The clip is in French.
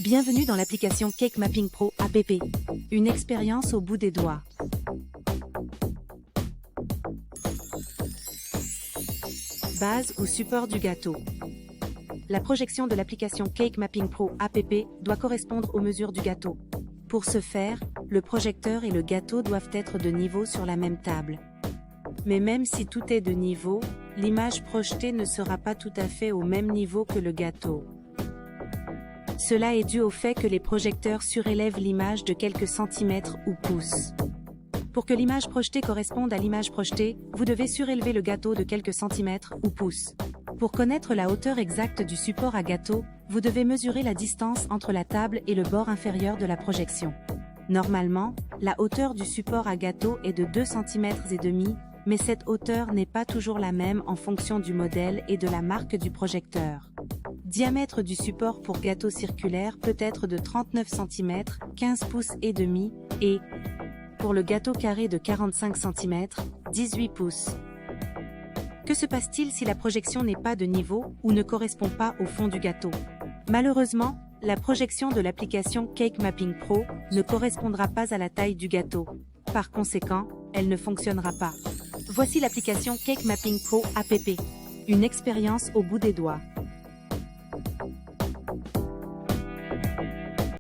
Bienvenue dans l'application Cake Mapping Pro app. Une expérience au bout des doigts. Base ou support du gâteau. La projection de l'application Cake Mapping Pro app doit correspondre aux mesures du gâteau. Pour ce faire, le projecteur et le gâteau doivent être de niveau sur la même table. Mais même si tout est de niveau, l'image projetée ne sera pas tout à fait au même niveau que le gâteau. Cela est dû au fait que les projecteurs surélèvent l'image de quelques centimètres ou pouces. Pour que l'image projetée corresponde à l'image projetée, vous devez surélever le gâteau de quelques centimètres ou pouces. Pour connaître la hauteur exacte du support à gâteau, vous devez mesurer la distance entre la table et le bord inférieur de la projection. Normalement, la hauteur du support à gâteau est de 2,5 cm, mais cette hauteur n'est pas toujours la même en fonction du modèle et de la marque du projecteur. Diamètre du support pour gâteau circulaire peut être de 39 cm, 15 pouces et demi, et pour le gâteau carré de 45 cm, 18 pouces. Que se passe-t-il si la projection n'est pas de niveau ou ne correspond pas au fond du gâteau? Malheureusement, la projection de l'application Cake Mapping Pro ne correspondra pas à la taille du gâteau. Par conséquent, elle ne fonctionnera pas. Voici l'application Cake Mapping Pro app. Une expérience au bout des doigts.